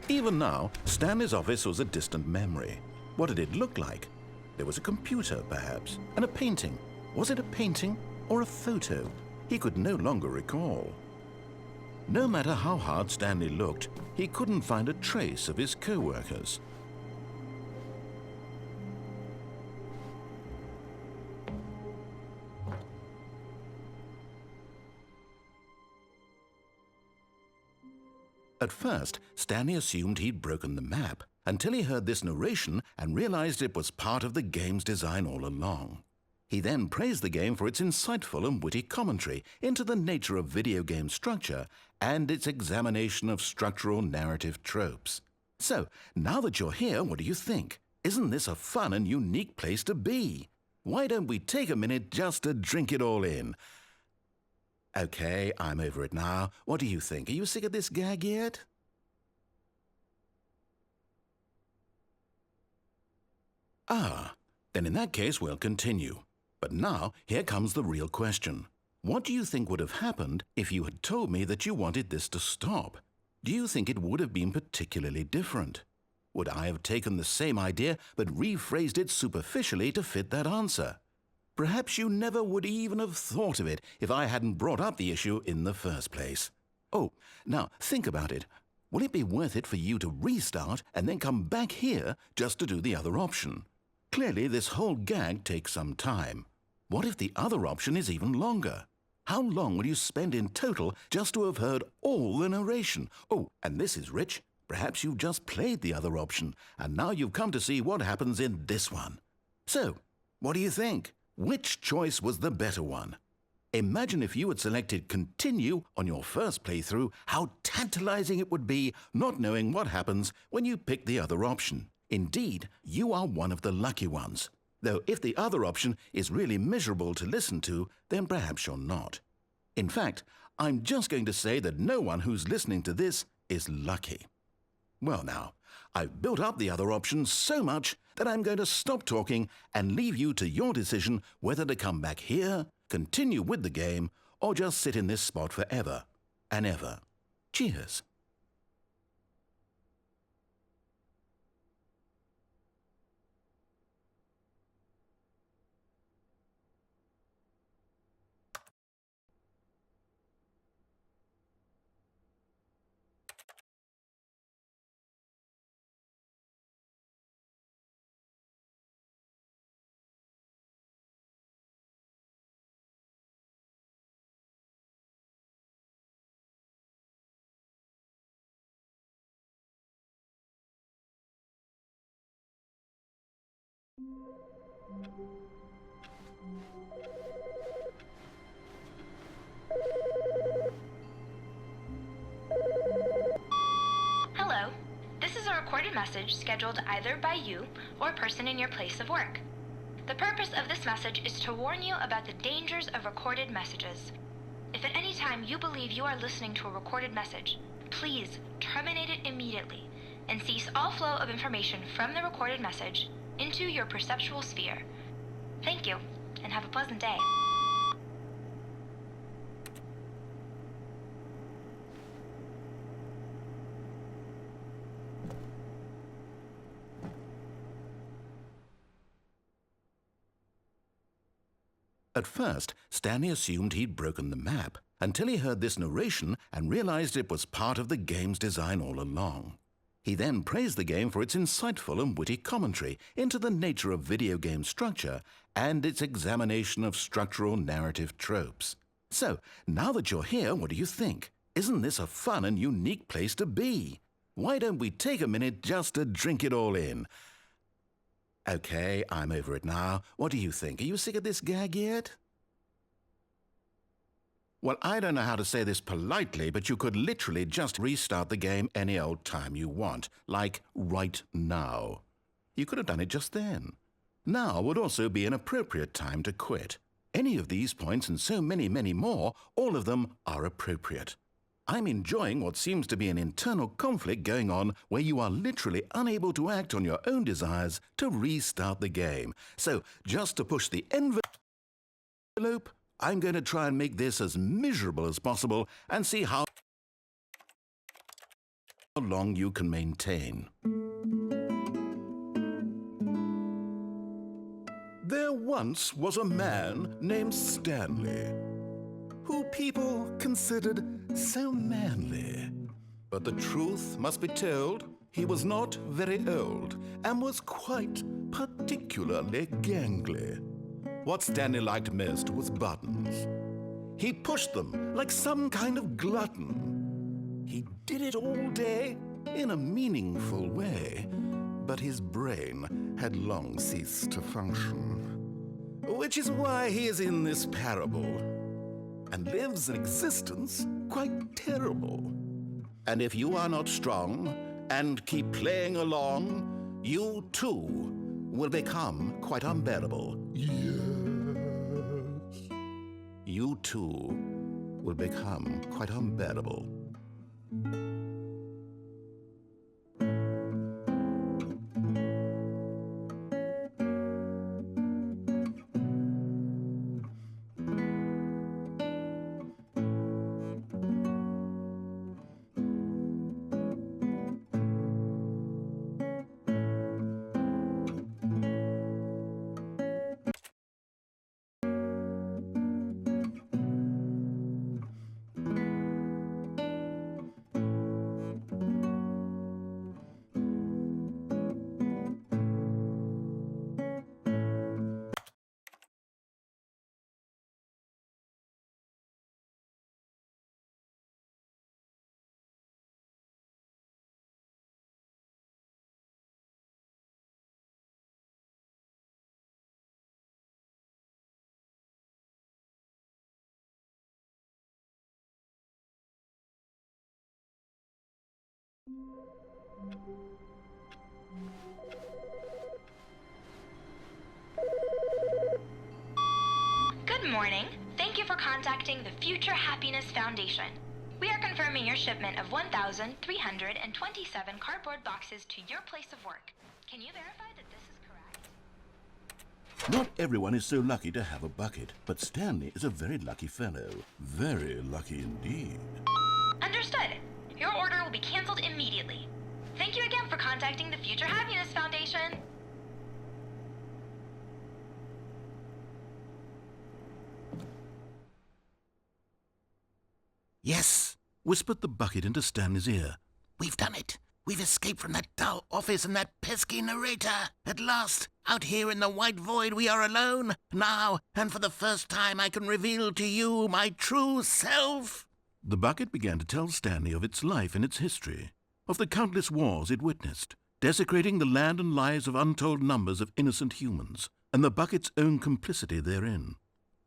Even now, Stanley's office was a distant memory. What did it look like? There was a computer, perhaps, and a painting. Was it a painting or a photo? He could no longer recall. No matter how hard Stanley looked, he couldn't find a trace of his co-workers. At first, Stanley assumed he'd broken the map, until he heard this narration and realized it was part of the game's design all along. He then praised the game for its insightful and witty commentary into the nature of video game structure and its examination of structural narrative tropes. So, now that you're here, what do you think? Isn't this a fun and unique place to be? Why don't we take a minute just to drink it all in? Okay, I'm over it now. What do you think? Are you sick of this gag yet? Ah, then in that case we'll continue. But now, here comes the real question. What do you think would have happened if you had told me that you wanted this to stop? Do you think it would have been particularly different? Would I have taken the same idea but rephrased it superficially to fit that answer? Perhaps you never would even have thought of it if I hadn't brought up the issue in the first place. Oh, now think about it. Will it be worth it for you to restart and then come back here just to do the other option? Clearly, this whole gag takes some time. What if the other option is even longer? How long will you spend in total just to have heard all the narration? Oh, and this is rich. Perhaps you've just played the other option, and now you've come to see what happens in this one. So, what do you think? Which choice was the better one? Imagine if you had selected Continue on your first playthrough, how tantalizing it would be not knowing what happens when you pick the other option. Indeed, you are one of the lucky ones. Though if the other option is really miserable to listen to, then perhaps you're not. In fact, I'm just going to say that no one who's listening to this is lucky. Well now, I've built up the other option so much that I'm going to stop talking and leave you to your decision whether to come back here, continue with the game, or just sit in this spot forever and ever. Cheers. Hello. This is a recorded message scheduled either by you or a person in your place of work. The purpose of this message is to warn you about the dangers of recorded messages. If at any time you believe you are listening to a recorded message, please terminate it immediately and cease all flow of information from the recorded message into your perceptual sphere. Thank you, and have a pleasant day. At first, Stanley assumed he'd broken the map, until he heard this narration and realized it was part of the game's design all along. He then praised the game for its insightful and witty commentary into the nature of video game structure and its examination of structural narrative tropes. So, now that you're here, what do you think? Isn't this a fun and unique place to be? Why don't we take a minute just to drink it all in? Okay, I'm over it now. What do you think? Are you sick of this gag yet? Well, I don't know how to say this politely, but you could literally just restart the game any old time you want, like right now. You could have done it just then. Now would also be an appropriate time to quit. Any of these points and so many, many more, all of them are appropriate. I'm enjoying what seems to be an internal conflict going on where you are literally unable to act on your own desires to restart the game. So, just to push the envelope, I'm going to try and make this as miserable as possible and see how how long you can maintain. There once was a man named Stanley, who people considered so manly. But the truth must be told, he was not very old and was quite particularly gangly. What Stanley liked most was buttons. He pushed them like some kind of glutton. He did it all day in a meaningful way, but his brain had long ceased to function. Which is why he is in this parable and lives an existence quite terrible. And if you are not strong and keep playing along, you too will become quite unbearable. Yes. You too will become quite unbearable. Good morning. Thank you for contacting the Future Happiness Foundation. We are confirming your shipment of 1,327 cardboard boxes to your place of work. Can you verify that this is correct? Not everyone is so lucky to have a bucket, but Stanley is a very lucky fellow. Very lucky indeed. Understood. Your order will be canceled immediately. Thank you again for contacting the Future Happiness Foundation. Yes, whispered the bucket into Stanley's ear. We've done it. We've escaped from that dull office and that pesky narrator. At last, out here in the white void, we are alone. Now, and for the first time, I can reveal to you my true self. The bucket began to tell Stanley of its life and its history, of the countless wars it witnessed, desecrating the land and lives of untold numbers of innocent humans, and the bucket's own complicity therein,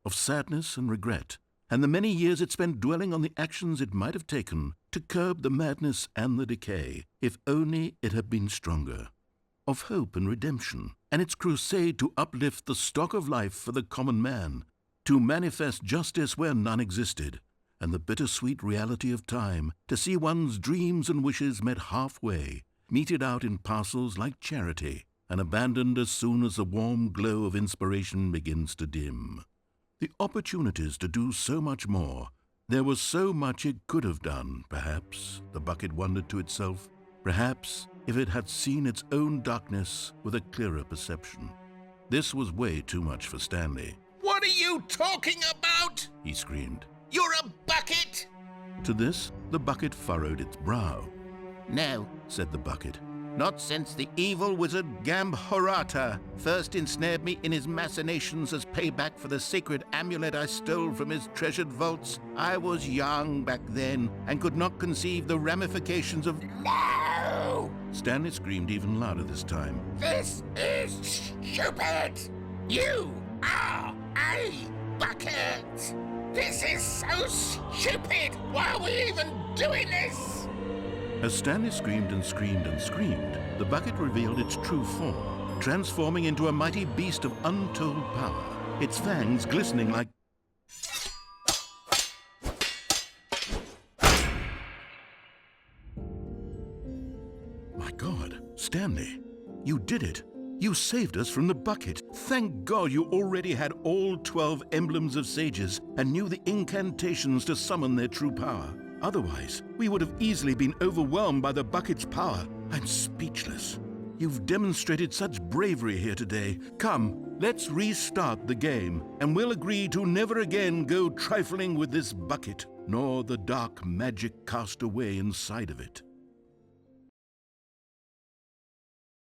of sadness and regret, and the many years it spent dwelling on the actions it might have taken to curb the madness and the decay, if only it had been stronger, of hope and redemption, and its crusade to uplift the stock of life for the common man, to manifest justice where none existed, and the bittersweet reality of time, to see one's dreams and wishes met halfway, meted out in parcels like charity, and abandoned as soon as the warm glow of inspiration begins to dim. The opportunities to do so much more. There was so much it could have done, perhaps, the bucket wondered to itself. Perhaps, if it had seen its own darkness with a clearer perception. This was way too much for Stanley. What are you talking about? He screamed. You're a bucket! To this, the bucket furrowed its brow. No, Said the bucket. not since the evil wizard Gambhorata first ensnared me in his machinations as payback for the sacred amulet I stole from his treasured vaults. I was young back then and could not conceive the ramifications of— No! Stanley screamed even louder this time. This is stupid! You are a bucket! This is so stupid! Why are we even doing this? As Stanley screamed and screamed and screamed, the bucket revealed its true form, transforming into a mighty beast of untold power, its fangs glistening like— My God, Stanley, you did it. You saved us from the bucket. Thank God you already had all 12 emblems of sages and knew the incantations to summon their true power. Otherwise, we would have easily been overwhelmed by the bucket's power. I'm speechless. You've demonstrated such bravery here today. Come, let's restart the game, and we'll agree to never again go trifling with this bucket, nor the dark magic cast away inside of it.